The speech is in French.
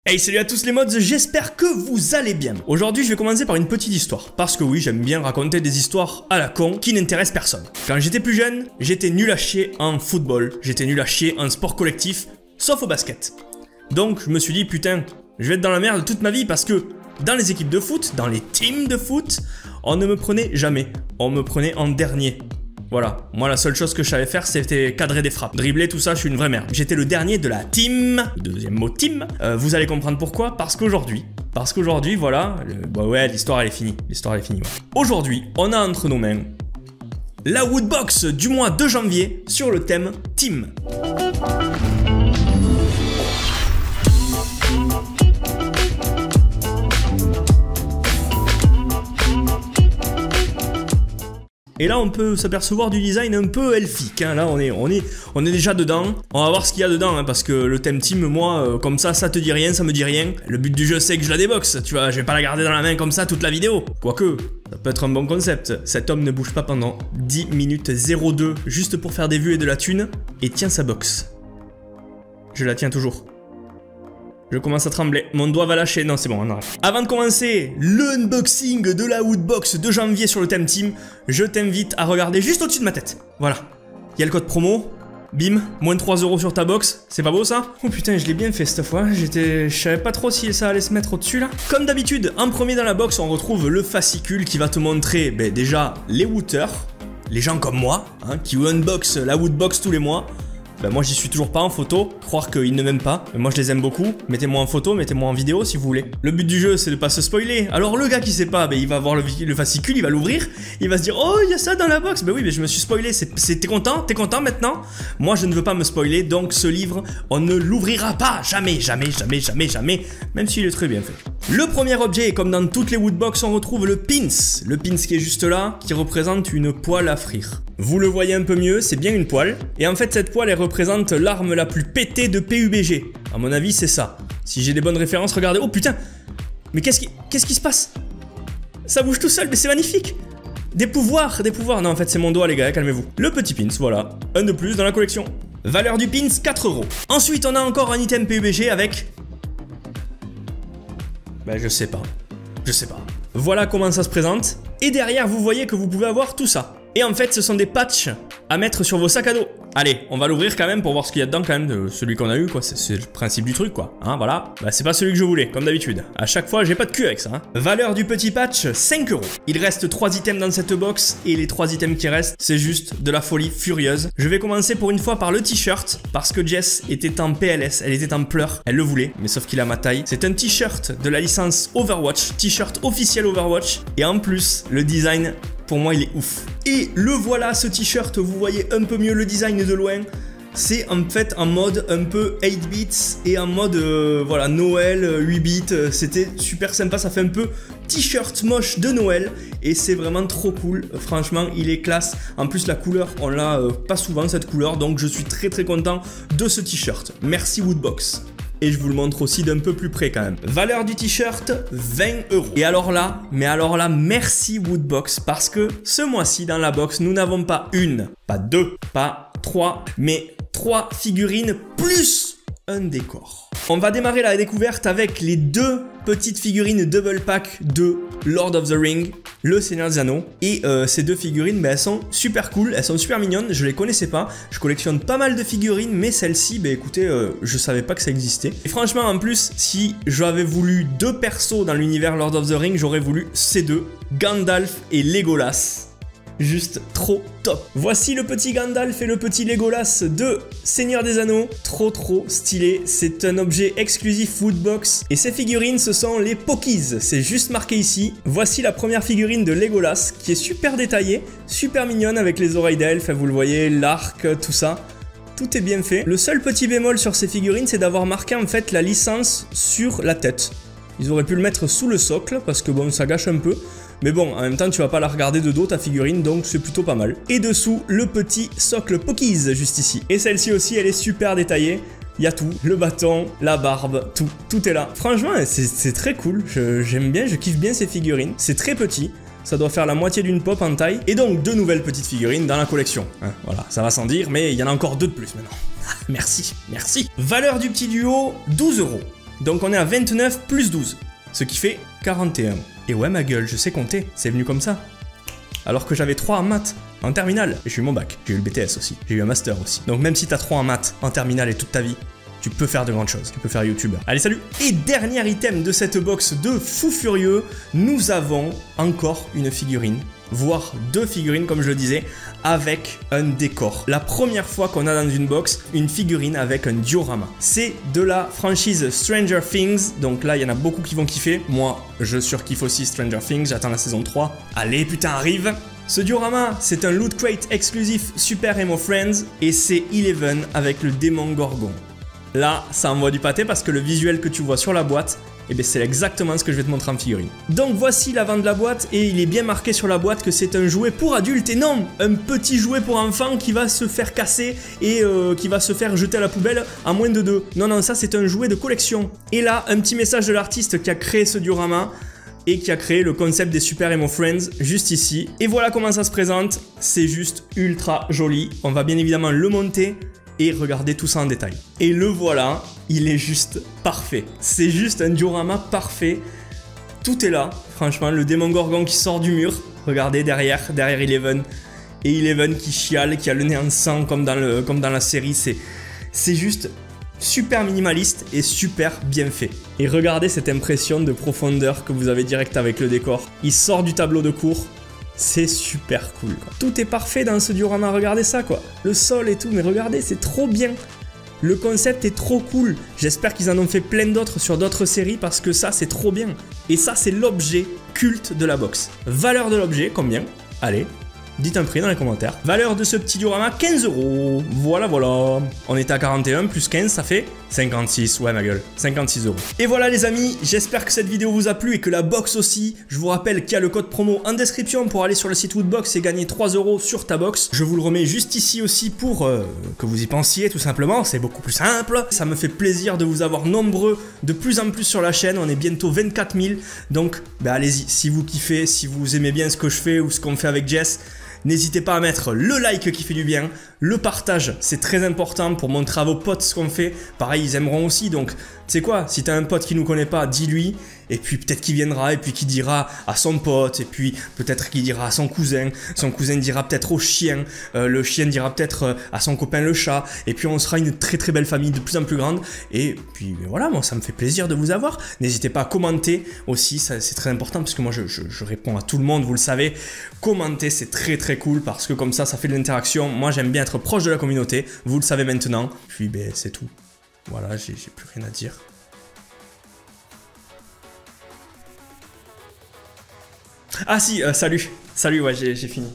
Hey, salut à tous les mods, j'espère que vous allez bien. Aujourd'hui, je vais commencer par une petite histoire. Parce que oui, j'aime bien raconter des histoires à la con qui n'intéressent personne. Quand j'étais plus jeune, j'étais nul à chier en football. J'étais nul à chier en sport collectif, sauf au basket. Donc, je me suis dit, putain, je vais être dans la merde toute ma vie parce que dans les équipes de foot, dans les teams de foot, on ne me prenait jamais. On me prenait en dernier. Voilà, moi la seule chose que je savais faire c'était cadrer des frappes. Dribbler, tout ça, je suis une vraie merde. J'étais le dernier de la team, deuxième mot team. Vous allez comprendre pourquoi, parce qu'aujourd'hui, voilà, bah ouais, l'histoire elle est finie. L'histoire elle est finie, ouais. Aujourd'hui, on a entre nos mains la Woodbox du mois de janvier sur le thème team. Et là, on peut s'apercevoir du design un peu elfique, hein. Là, on est déjà dedans. On va voir ce qu'il y a dedans, hein, parce que le thème team, moi, comme ça te dit rien, ça me dit rien. Le but du jeu, c'est que je la déboxe, tu vois. Je vais pas la garder dans la main comme ça toute la vidéo. Quoique, ça peut être un bon concept. Cet homme ne bouge pas pendant 10 minutes 02, juste pour faire des vues et de la thune, et tient sa box. Je la tiens toujours. Je commence à trembler, mon doigt va lâcher, non c'est bon, on arrête. Avant de commencer l'unboxing de la Woodbox de janvier sur le thème team, je t'invite à regarder juste au-dessus de ma tête. Voilà, il y a le code promo, bim, moins 3 € sur ta box, c'est pas beau ça? Oh putain, je l'ai bien fait cette fois, je savais pas trop si ça allait se mettre au-dessus là. Comme d'habitude, en premier dans la box, on retrouve le fascicule qui va te montrer déjà les wooters, les gens comme moi, hein, qui unbox la Woodbox tous les mois. Ben moi j'y suis toujours pas en photo, croire qu'ils ne m'aiment pas, mais moi je les aime beaucoup, mettez-moi en photo, mettez-moi en vidéo si vous voulez. Le but du jeu c'est de pas se spoiler, alors le gars qui sait pas, ben il va voir le fascicule, il va l'ouvrir, il va se dire oh il y a ça dans la box, ben oui mais je me suis spoilé, t'es content maintenant? Moi je ne veux pas me spoiler, donc ce livre on ne l'ouvrira pas, jamais, même s'il est très bien fait. Le premier objet, comme dans toutes les Woodbox, on retrouve le pins qui est juste là, qui représente une poêle à frire. Vous le voyez un peu mieux, c'est bien une poêle, et en fait cette poêle elle représente l'arme la plus pétée de PUBG. À mon avis c'est ça. Si j'ai des bonnes références, regardez. Oh putain. Mais qu'est-ce qui se passe? Ça bouge tout seul, mais c'est magnifique. Des pouvoirs. Non en fait c'est mon doigt les gars, calmez-vous. Le petit pins, voilà. Un de plus dans la collection. Valeur du pins, 4 €. Ensuite on a encore un item PUBG avec... Ben je sais pas. Voilà comment ça se présente. Et derrière vous voyez que vous pouvez avoir tout ça. Et en fait ce sont des patchs à mettre sur vos sacs à dos. Allez, on va l'ouvrir quand même pour voir ce qu'il y a dedans quand même, de celui qu'on a eu quoi, c'est le principe du truc quoi, hein, voilà. Bah c'est pas celui que je voulais, comme d'habitude. À chaque fois j'ai pas de cul avec ça, hein. Valeur du petit patch, 5 €. Il reste 3 items dans cette box, et les 3 items qui restent, c'est juste de la folie furieuse. Je vais commencer pour une fois par le t-shirt, parce que Jess était en PLS, elle était en pleurs, elle le voulait, mais sauf qu'il a ma taille. C'est un t-shirt de la licence Overwatch, t-shirt officiel Overwatch, et en plus, le design... pour moi il est ouf. Et le voilà ce t-shirt, vous voyez un peu mieux le design de loin. C'est en fait en mode un peu 8 bits et en mode voilà Noël 8 bits. C'était super sympa, ça fait un peu t-shirt moche de Noël. Et c'est vraiment trop cool, franchement il est classe. En plus la couleur, on l'a pas souvent cette couleur. Donc je suis très content de ce t-shirt. Merci Woodbox. Et je vous le montre aussi d'un peu plus près quand même. Valeur du t-shirt, 20 €. Et alors là, merci Woodbox, parce que ce mois-ci dans la box, nous n'avons pas une, pas deux, pas trois, mais 3 figurines plus un décor. On va démarrer la découverte avec les 2 petites figurines double pack de Lord of the Ring, le Seigneur des Anneaux. Et ces 2 figurines, elles sont super cool, elles sont super mignonnes, je les connaissais pas. Je collectionne pas mal de figurines, mais celle-ci, écoutez, je savais pas que ça existait. Et franchement, en plus, si j'avais voulu 2 persos dans l'univers Lord of the Ring, j'aurais voulu ces 2, Gandalf et Legolas. Juste trop top. Voici le petit Gandalf et le petit Legolas de Seigneur des Anneaux. Trop stylé. C'est un objet exclusif Woodbox. Et ces figurines, ce sont les Pokies. C'est juste marqué ici. Voici la première figurine de Legolas qui est super détaillée, super mignonne avec les oreilles d'elfe. Vous le voyez, l'arc, tout ça. Tout est bien fait. Le seul petit bémol sur ces figurines, c'est d'avoir marqué en fait la licence sur la tête. Ils auraient pu le mettre sous le socle parce que bon, ça gâche un peu. Mais bon, en même temps, tu vas pas la regarder de dos ta figurine, donc c'est plutôt pas mal. Et dessous, le petit socle Pokies, juste ici. Et celle-ci aussi, elle est super détaillée. Il y a tout, le bâton, la barbe, tout est là. Franchement, c'est très cool. J'aime bien, je kiffe bien ces figurines. C'est très petit. Ça doit faire la moitié d'une pop en taille. Et donc, 2 nouvelles petites figurines dans la collection. Hein, voilà, ça va sans dire, mais il y en a encore 2 de plus maintenant. Merci. Valeur du petit duo, 12 €. Donc on est à 29 plus 12, ce qui fait 41. Et ouais ma gueule, je sais compter, c'est venu comme ça. Alors que j'avais 3 en maths, en terminale. Et j'ai eu mon bac, j'ai eu le BTS aussi, j'ai eu un master aussi. Donc même si t'as 3 en maths, en terminale et toute ta vie, tu peux faire de grandes choses, tu peux faire youtubeur. Allez salut. Et dernier item de cette box de fou furieux, nous avons encore une figurine, voire 2 figurines comme je le disais, avec un décor. La première fois qu'on a dans une box une figurine avec un diorama. C'est de la franchise Stranger Things, donc là il y en a beaucoup qui vont kiffer. Moi je surkiffe aussi Stranger Things, j'attends la saison 3. Allez putain arrive. Ce diorama, c'est un loot crate exclusif Super Emo Friends et c'est Eleven avec le démon Gorgon. Là, ça envoie du pâté parce que le visuel que tu vois sur la boîte, eh bien, c'est exactement ce que je vais te montrer en figurine. Donc voici l'avant de la boîte et il est bien marqué sur la boîte que c'est un jouet pour adultes et non un petit jouet pour enfants qui va se faire casser et qui va se faire jeter à la poubelle en moins de 2. Non, non, ça c'est un jouet de collection. Et là, un petit message de l'artiste qui a créé ce diorama et qui a créé le concept des Super Emo Friends juste ici. Et voilà comment ça se présente, c'est juste ultra joli. On va bien évidemment le monter et regardez tout ça en détail. Et le voilà, il est juste parfait. C'est juste un diorama parfait. Tout est là, franchement, le démon Gorgon qui sort du mur. Regardez derrière Eleven. Et Eleven qui chiale, qui a le nez en sang comme dans la série. C'est juste super minimaliste et super bien fait. Et regardez cette impression de profondeur que vous avez direct avec le décor. Il sort du tableau de cours. C'est super cool quoi. Tout est parfait dans ce diorama, regardez ça quoi. Le sol et tout, mais regardez, c'est trop bien. Le concept est trop cool. J'espère qu'ils en ont fait plein d'autres sur d'autres séries parce que ça c'est trop bien. Et ça c'est l'objet culte de la box. Valeur de l'objet, combien? Allez, dites un prix dans les commentaires. Valeur de ce petit diorama, 15 €. Voilà, voilà. On était à 41, plus 15, ça fait 56. Ouais, ma gueule. 56 €. Et voilà, les amis. J'espère que cette vidéo vous a plu et que la box aussi. Je vous rappelle qu'il y a le code promo en description pour aller sur le site Woodbox et gagner 3 € sur ta box. Je vous le remets juste ici aussi pour que vous y pensiez, tout simplement. C'est beaucoup plus simple. Ça me fait plaisir de vous avoir nombreux de plus en plus sur la chaîne. On est bientôt 24 000. Donc, bah, allez-y. Si vous kiffez, si vous aimez bien ce que je fais ou ce qu'on fait avec Jess, n'hésitez pas à mettre le like qui fait du bien, le partage, c'est très important pour montrer à vos potes ce qu'on fait. Pareil, ils aimeront aussi, donc tu sais quoi, si t'as un pote qui nous connaît pas, dis-lui, et puis peut-être qu'il viendra, et puis qu'il dira à son pote, et puis peut-être qu'il dira à son cousin dira peut-être au chien, le chien dira peut-être à son copain le chat, et puis on sera une très très belle famille de plus en plus grande, et puis voilà, moi ça me fait plaisir de vous avoir. N'hésitez pas à commenter aussi, c'est très important, parce que moi je réponds à tout le monde, vous le savez, commenter c'est très très cool, parce que comme ça fait de l'interaction, moi j'aime bien être proche de la communauté, vous le savez maintenant, puis ben c'est tout. Voilà, j'ai plus rien à dire. Ah si, salut, ouais j'ai fini.